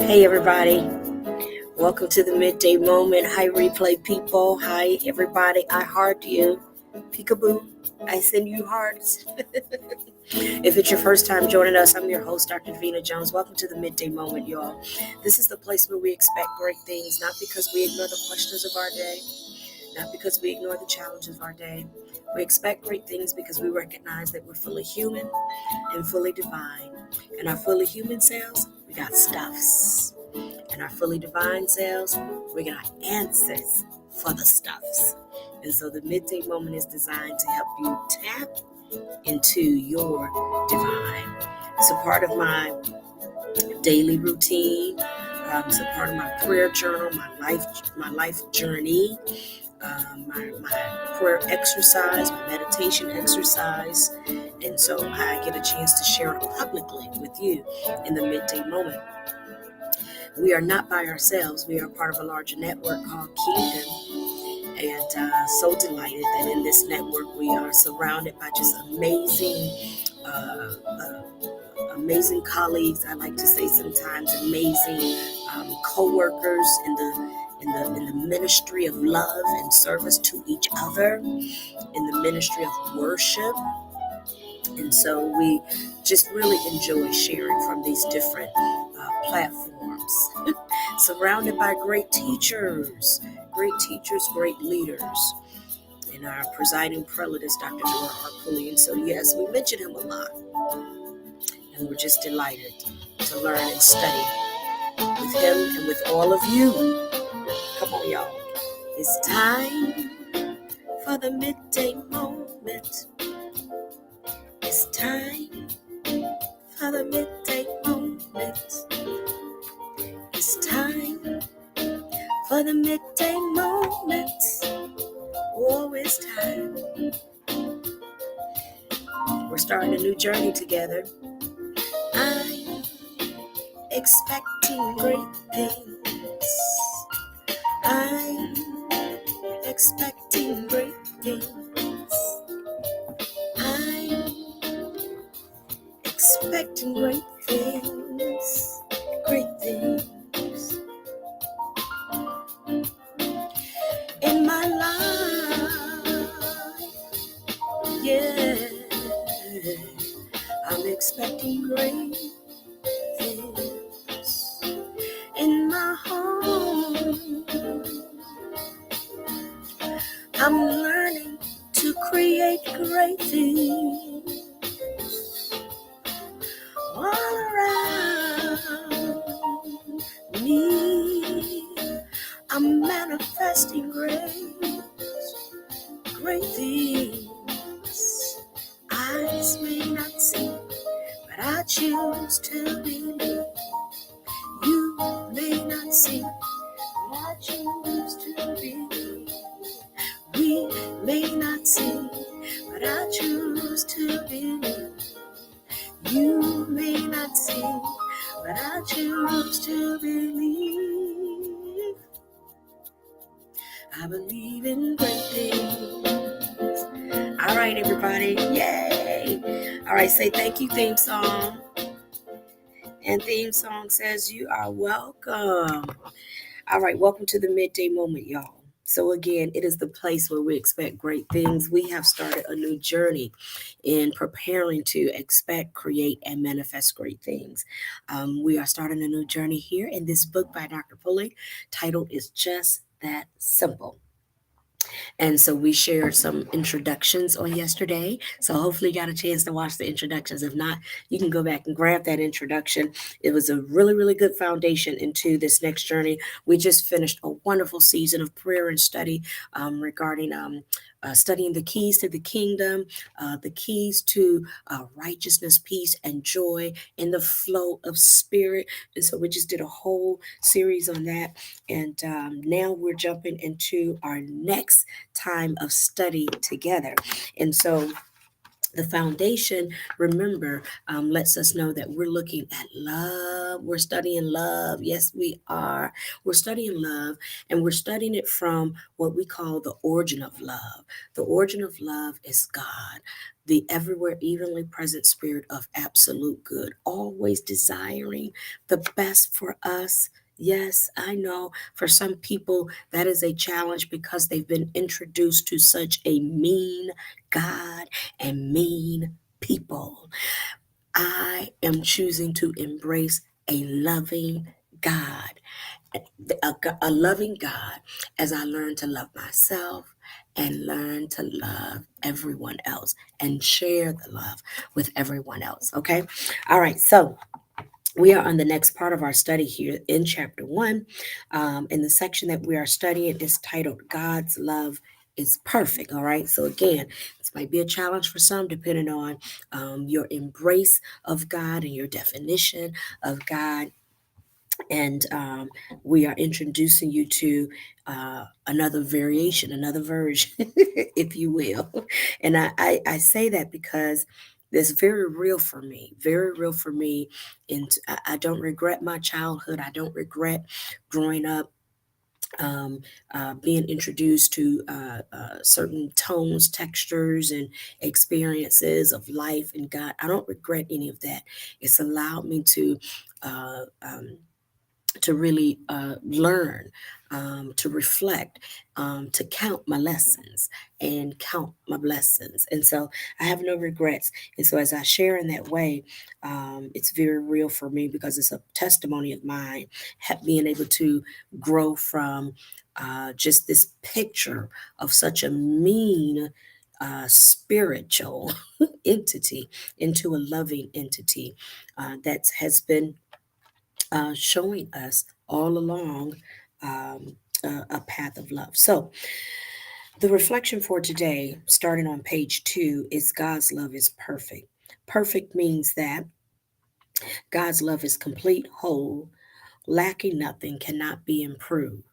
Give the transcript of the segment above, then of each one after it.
Hey everybody, welcome to the Midday Moment. Hi replay people. Hi everybody, I heart you. Peekaboo, I send you hearts. If it's your first time joining us, I'm your host, Dr. Davina Jones. Welcome to the Midday Moment, y'all. This is the place where we expect great things, not because we ignore the questions of our day, not because we ignore the challenges of our day. We expect great things because we recognize that we're fully human and fully divine. In our fully human selves, we got stuffs. In our fully divine selves, we got answers for the stuffs. And so the midday moment is designed to help you tap into your divine. It's a part of my daily routine. It's a part of my prayer journal, my life journey, my prayer exercise, my meditation exercise. And so I get a chance to share it publicly with you in the midday moment. We are not by ourselves. We are part of a larger network called Kingdom. And so delighted that in this network we are surrounded by just amazing colleagues. I like to say sometimes amazing co-workers in the ministry of love and service to each other, in the ministry of worship. And so we just really enjoy sharing from these different platforms. Surrounded by great teachers, great leaders. And our presiding prelate is Dr. Doctorpulley. And so, yes, we mention him a lot. And we're just delighted to learn and study with him and with all of you. Come on, y'all. It's time for the midday moment. It's time for the midday moment. It's time for the midday moment. Oh, it's time. We're starting a new journey together. I'm expecting great things. I'm expecting great things. I'm expecting great things. Great things in my life. Yeah, I'm expecting great things in my home. I'm learning to create great things all around me. I'm manifesting great things. Eyes may not see, but I choose to believe. You may not see, but I choose to believe. We may not see, but I choose to believe. You may not see, but I choose to believe. I believe in great things. All right, everybody. Yay. All right, say thank you, theme song. And theme song says you are welcome. All right, welcome to the midday moment, y'all. So again, it is the place where we expect great things. We have started a new journey in preparing to expect, create, and manifest great things. We are starting a new journey here in this book by Dr. Pulley, titled is Just That Simple. And so we shared some introductions on yesterday. So hopefully you got a chance to watch the introductions. If not, you can go back and grab that introduction. It was a really, really good foundation into this next journey. We just finished a wonderful season of prayer and study regarding studying the keys to the kingdom, the keys to righteousness, peace, and joy in the flow of spirit. And so we just did a whole series on that. And now we're jumping into our next time of study together. And so The foundation, remember, lets us know that we're looking at love. We're studying love. Yes, we are. We're studying love, and we're studying it from what we call the origin of love. The origin of love is God, the everywhere evenly present spirit of absolute good, always desiring the best for us. Yes, I know for some people that is a challenge because they've been introduced to such a mean God and mean people. I am choosing to embrace a loving God, a loving God as I learn to love myself and learn to love everyone else and share the love with everyone else. Okay. All right. So, we are on the next part of our study here in chapter 1. In the section that we are studying is titled God's Love is Perfect. All right. So, again, this might be a challenge for some depending on your embrace of God and your definition of God. And we are introducing you to another variation, another version, if you will. And I say that because it's very real for me, very real for me. And I don't regret my childhood. I don't regret growing up, um, being introduced to certain tones, textures, and experiences of life and God. I don't regret any of that. It's allowed me uh, um, to really learn, to reflect, to count my lessons and count my blessings. And so I have no regrets. And so as I share in that way, it's very real for me because it's a testimony of mine, being able to grow from just this picture of such a mean spiritual entity into a loving entity that has been showing us all along a path of love. So, the reflection for today, starting on page 2, is God's love is perfect. Perfect means that God's love is complete, whole, lacking nothing, cannot be improved.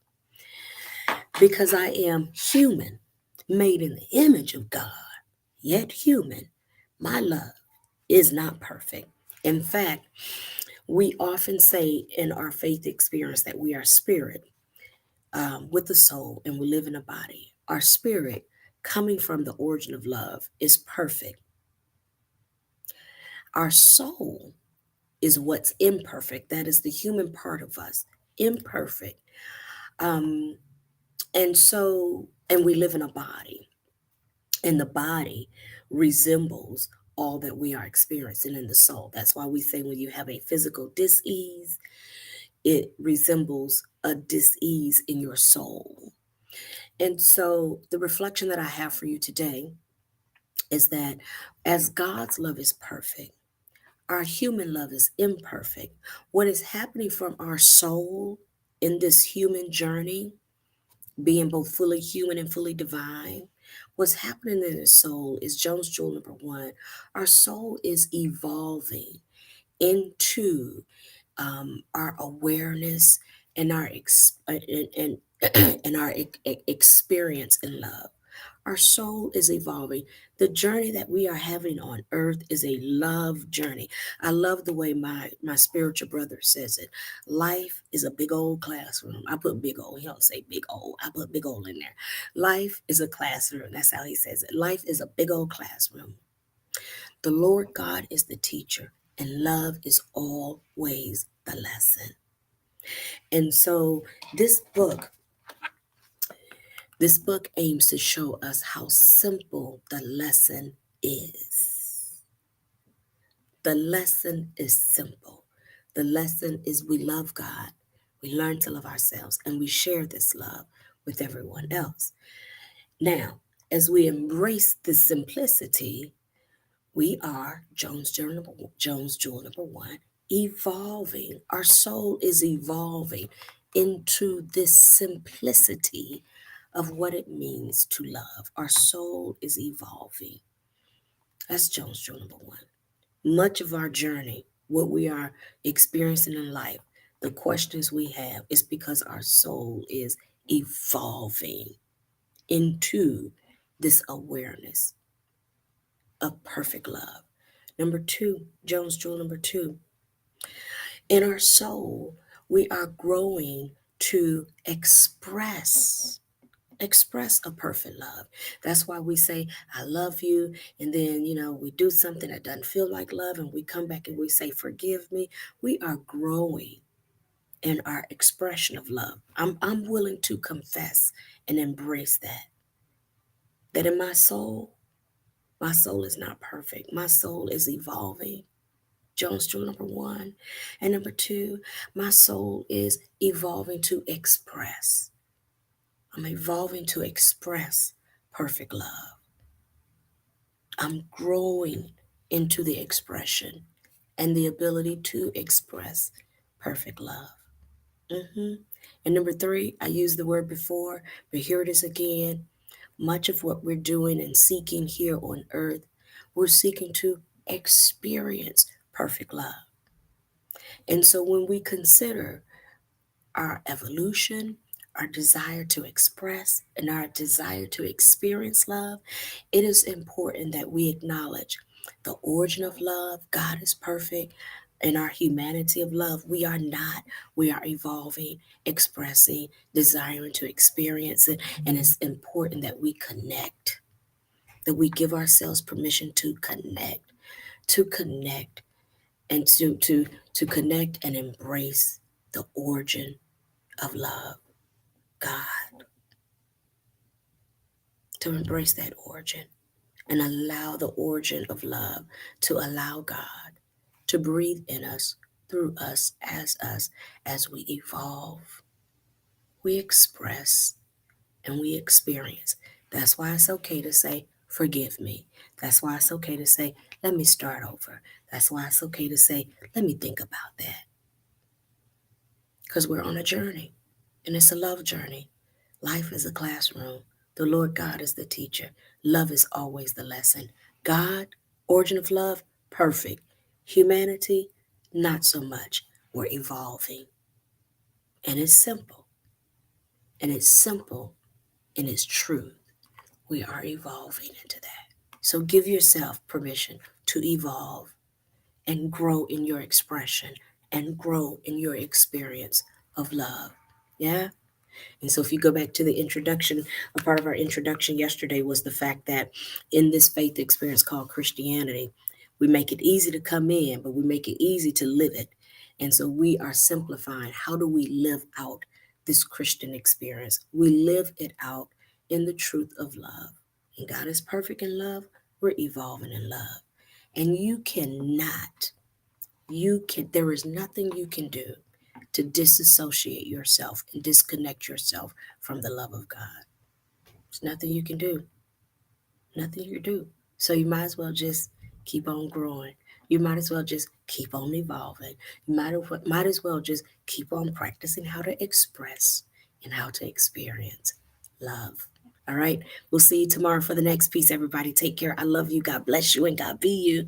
Because I am human, made in the image of God, yet human, my love is not perfect. In fact, we often say in our faith experience that we are spirit, with the soul, and we live in a body. Our spirit, coming from the origin of love, is perfect. Our soul is what's imperfect. That is the human part of us, imperfect. Um, and we live in a body, and the body resembles all that we are experiencing in the soul. That's why we say when you have a physical dis-ease, it resembles a dis-ease in your soul. And so the reflection that I have for you today is that as God's love is perfect, our human love is imperfect. What is happening from our soul in this human journey, being both fully human and fully divine, what's happening in the soul is Jones Jewel number 1. Our soul is evolving into our awareness and and our experience in love. Our soul is evolving. The journey that we are having on earth is a love journey. I love the way my spiritual brother says it. Life is a big old classroom. I put big old, he don't say big old. I put big old in there. Life is a classroom. That's how he says it. Life is a big old classroom. The Lord God is the teacher, and love is always the lesson. And so this book This book aims to show us how simple the lesson is. The lesson is simple. The lesson is we love God, we learn to love ourselves, and we share this love with everyone else. Now, as we embrace this simplicity, we are Jones Jewel number 1, evolving. Our soul is evolving into this simplicity of what it means to love. Our soul is evolving. That's Jones Jewel number 1. Much of our journey, what we are experiencing in life, the questions we have, is because our soul is evolving into this awareness of perfect love. Number two, Jones Jewel number two, in our soul, we are growing to express a perfect love. That's why we say, I love you. And then, we do something that doesn't feel like love and we come back and we say, forgive me. We are growing in our expression of love. I'm willing to confess and embrace that in my soul is not perfect. My soul is evolving. Jones Jewel number one. And number two, my soul is evolving to express. I'm evolving to express perfect love. I'm growing into the expression and the ability to express perfect love. And number three, I used the word before, but here it is again. Much of what we're doing and seeking here on earth, we're seeking to experience perfect love. And so when we consider our evolution, our desire to express, and our desire to experience love, it is important that we acknowledge the origin of love. God is perfect. In our humanity of love, we are not. We are evolving, expressing, desiring to experience it. And it's important that we connect, that we give ourselves permission to connect, and to connect and embrace the origin of love, God, to embrace that origin and allow the origin of love to allow God to breathe in us, through us, as we evolve, we express, and we experience. That's why it's okay to say, forgive me. That's why it's okay to say, let me start over. That's why it's okay to say, let me think about that. Because we're on a journey, and it's a love journey. Life is a classroom. The Lord God is the teacher. Love is always the lesson. God, origin of love, perfect. Humanity, not so much. We're evolving. And it's simple. And it's simple in its truth. We are evolving into that. So give yourself permission to evolve and grow in your expression and grow in your experience of love. Yeah? And so if you go back to the introduction, a part of our introduction yesterday was the fact that in this faith experience called Christianity, we make it easy to come in, but we make it easy to live it. And so we are simplifying, how do we live out this Christian experience? We live it out in the truth of love. And God is perfect in love. We're evolving in love. And there is nothing you can do to disassociate yourself and disconnect yourself from the love of God. There's nothing you can do. Nothing you do. So you might as well just keep on growing. You might as well just keep on evolving. You might as well just keep on practicing how to express and how to experience love. All right. We'll see you tomorrow for the next piece, everybody. Take care. I love you. God bless you and God be you.